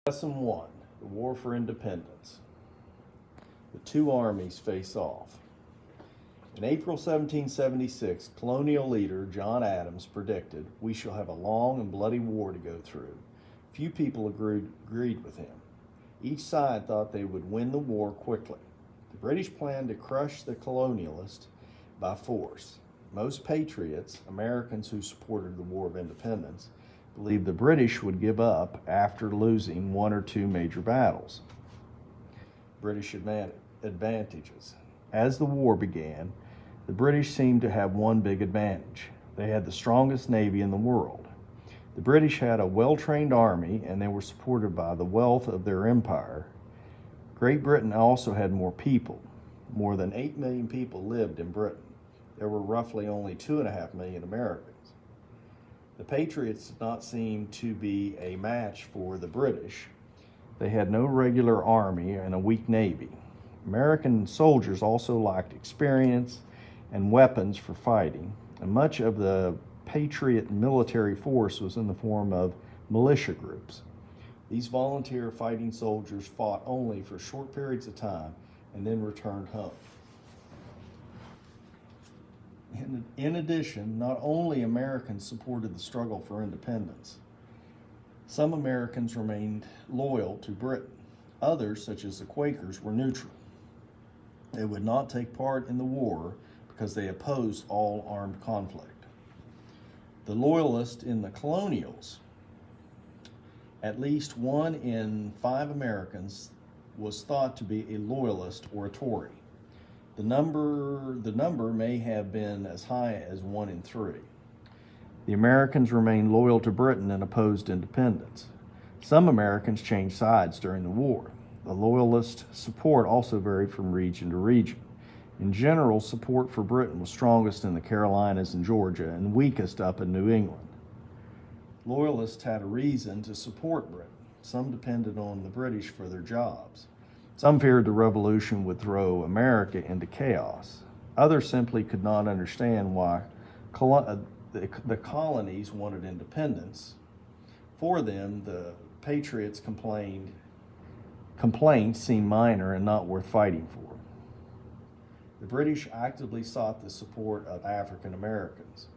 Lesson 1, the War for Independence. The two armies face off. In April 1776, colonial leader John Adams predicted, "We shall have a long and bloody war to go through." Few people agreed with him. Each side thought they would win the war quickly. The British planned to crush the colonialists by force. Most patriots, Americans who supported the War of Independence, believed the British would give up after losing one or two major battles. British advantages. As the war began, the British seemed to have one big advantage. They had the strongest navy in the world. The British had a well-trained army, and they were supported by the wealth of their empire. Great Britain also had more people. More than 8 million people lived in Britain. There were roughly only 2.5 million Americans. The Patriots did not seem to be a match for the British. They had no regular army and a weak navy. American soldiers also lacked experience and weapons for fighting, and much of the Patriot military force was in the form of militia groups. These volunteer fighting soldiers fought only for short periods of time and then returned home. In addition, not only Americans supported the struggle for independence. Some Americans remained loyal to Britain. Others, such as the Quakers, were neutral. They would not take part in the war because they opposed all armed conflict. The loyalists in the colonials, at least 1 in 5 Americans was thought to be a loyalist or a Tory. The number may have been as high as 1 in 3. The Americans remained loyal to Britain and opposed independence. Some Americans changed sides during the war. The loyalist support also varied from region to region. In general, support for Britain was strongest in the Carolinas and Georgia and weakest up in New England. Loyalists had a reason to support Britain. Some depended on the British for their jobs. Some feared the revolution would throw America into chaos. Others simply could not understand why the colonies wanted independence. For them, the Patriots' complaints seemed minor and not worth fighting for. The British actively sought the support of African Americans.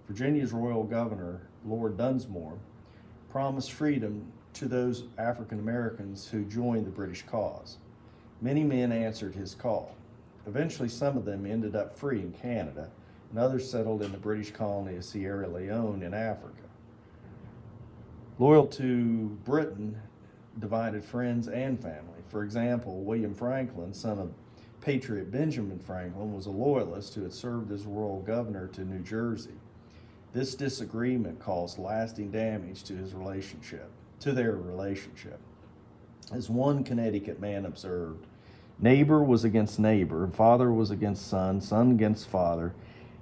Virginia's royal governor, Lord Dunsmore, promised freedom to those African Americans who joined the British cause. Many men answered his call. Eventually, some of them ended up free in Canada, and others settled in the British colony of Sierra Leone in Africa. Loyal to Britain divided friends and family. For example, William Franklin, son of Patriot Benjamin Franklin, was a loyalist who had served as royal governor to New Jersey. This disagreement caused lasting damage to their relationship. As one Connecticut man observed, neighbor was against neighbor, father was against son, son against father,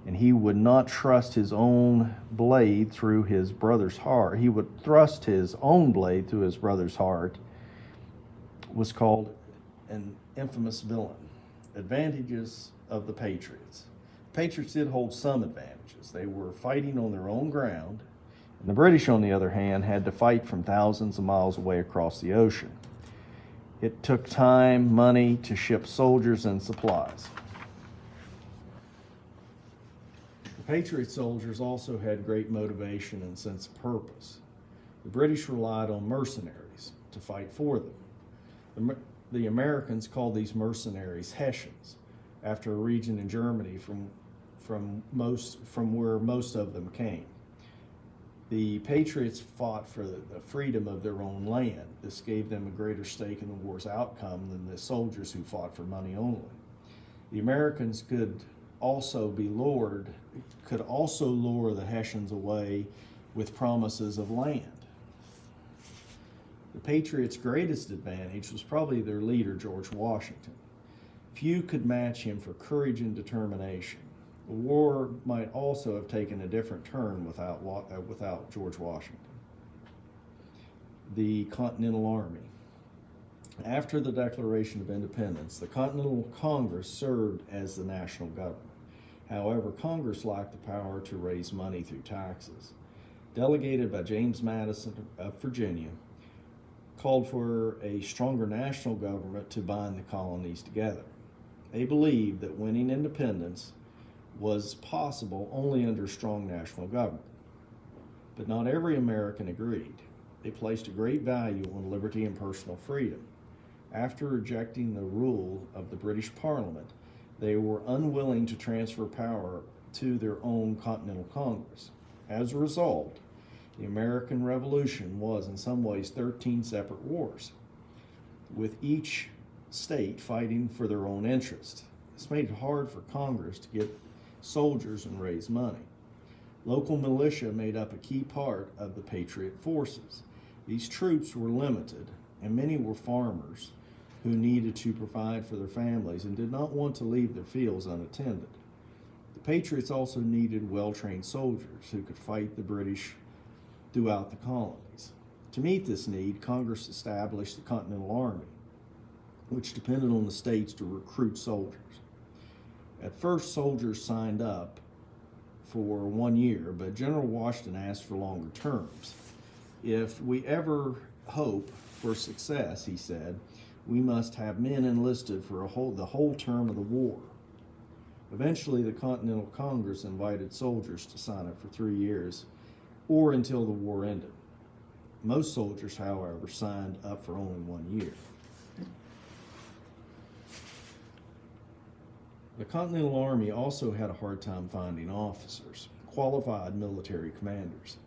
and he would not trust his own blade through his brother's heart. He would thrust his own blade through his brother's heart, was called an infamous villain. Advantages of the Patriots. The Patriots did hold some advantages. They were fighting on their own ground, and the British, on the other hand, had to fight from thousands of miles away across the ocean. It took time, money to ship soldiers and supplies. The Patriot soldiers also had great motivation and sense of purpose. The British relied on mercenaries to fight for them. The Americans called these mercenaries Hessians, after a region in Germany from where most of them came. The Patriots fought for the freedom of their own land. This gave them a greater stake in the war's outcome than the soldiers who fought for money only. The Americans could also lure the Hessians away with promises of land. The Patriots' greatest advantage was probably their leader, George Washington. Few could match him for courage and determination. The war might also have taken a different turn without George Washington. The Continental Army. After the Declaration of Independence, the Continental Congress served as the national government. However, Congress lacked the power to raise money through taxes. Delegated by James Madison of Virginia, called for a stronger national government to bind the colonies together. They believed that winning independence was possible only under strong national government. But not every American agreed. They placed a great value on liberty and personal freedom. After rejecting the rule of the British Parliament, they were unwilling to transfer power to their own Continental Congress. As a result, the American Revolution was in some ways 13 separate wars, with each state fighting for their own interest. This made it hard for Congress to get soldiers and raise money. Local militia made up a key part of the Patriot forces. These troops were limited, and many were farmers who needed to provide for their families and did not want to leave their fields unattended. The Patriots also needed well-trained soldiers who could fight the British throughout the colonies. To meet this need, Congress established the Continental Army, which depended on the states to recruit soldiers. At first, soldiers signed up for 1 year, but General Washington asked for longer terms. If we ever hope for success, he said, we must have men enlisted for the whole term of the war. Eventually, the Continental Congress invited soldiers to sign up for 3 years or until the war ended. Most soldiers, however, signed up for only 1 year. The Continental Army also had a hard time finding officers, qualified military commanders.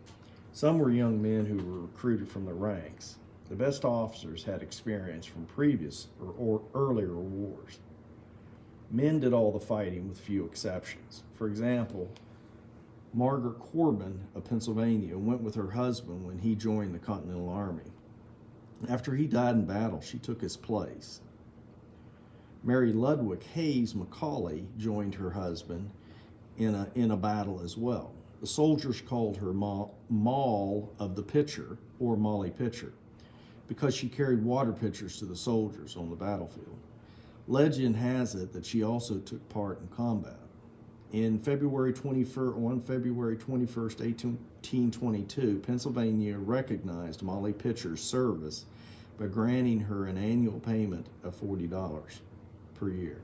Some were young men who were recruited from the ranks. The best officers had experience from previous or earlier wars. Men did all the fighting with few exceptions. For example, Margaret Corbin of Pennsylvania went with her husband when he joined the Continental Army. After he died in battle, she took his place. Mary Ludwig Hayes Macaulay joined her husband in a battle as well. The soldiers called her Moll of the Pitcher, or Molly Pitcher, because she carried water pitchers to the soldiers on the battlefield. Legend has it that she also took part in combat. On February 21st, 1822, Pennsylvania recognized Molly Pitcher's service by granting her an annual payment of $40 per year.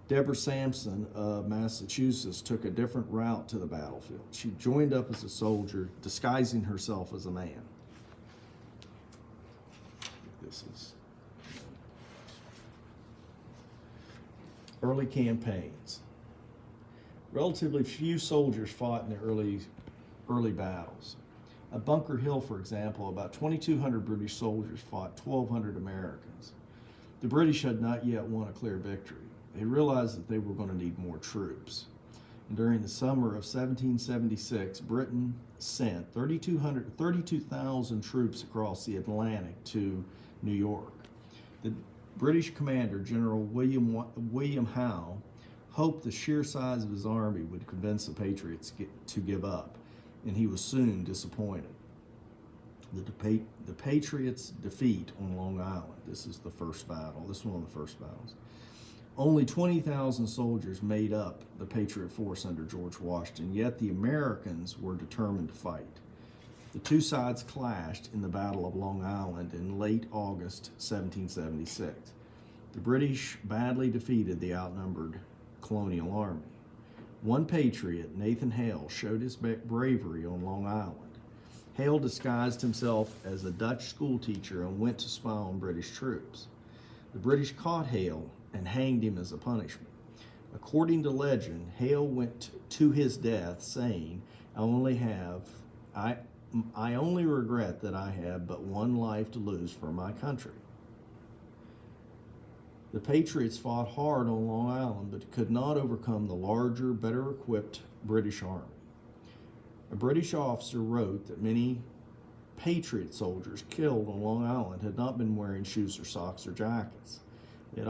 Deborah Sampson of Massachusetts took a different route to the battlefield. She joined up as a soldier, disguising herself as a man. This is early campaigns. Relatively few soldiers fought in the early battles. At Bunker Hill, for example, about 2,200 British soldiers fought 1,200 Americans. The British had not yet won a clear victory. They realized that they were going to need more troops. And during the summer of 1776, Britain sent 32,000 troops across the Atlantic to New York. The British commander, General William Howe, hoped the sheer size of his army would convince the Patriots to give up, and he was soon disappointed. The Patriots' defeat on Long Island. This is the first battle. This is one of the first battles. Only 20,000 soldiers made up the Patriot force under George Washington, yet the Americans were determined to fight. The two sides clashed in the Battle of Long Island in late August 1776. The British badly defeated the outnumbered colonial army. One patriot, Nathan Hale, showed his bravery on Long Island. Hale disguised himself as a Dutch schoolteacher and went to spy on British troops. The British caught Hale and hanged him as a punishment. According to legend, Hale went to his death saying, I only regret that I have but one life to lose for my country. The Patriots fought hard on Long Island, but could not overcome the larger, better equipped British army. A British officer wrote that many Patriot soldiers killed on Long Island had not been wearing shoes or socks or jackets. They are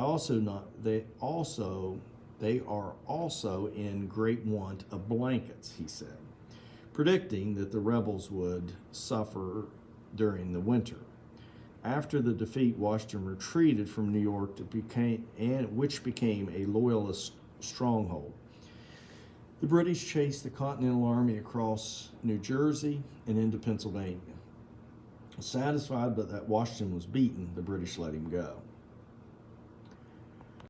also in great want of blankets, he said, predicting that the rebels would suffer during the winter. After the defeat, Washington retreated from New York, which became a loyalist stronghold. The British chased the Continental Army across New Jersey and into Pennsylvania. Satisfied but that Washington was beaten, the British let him go.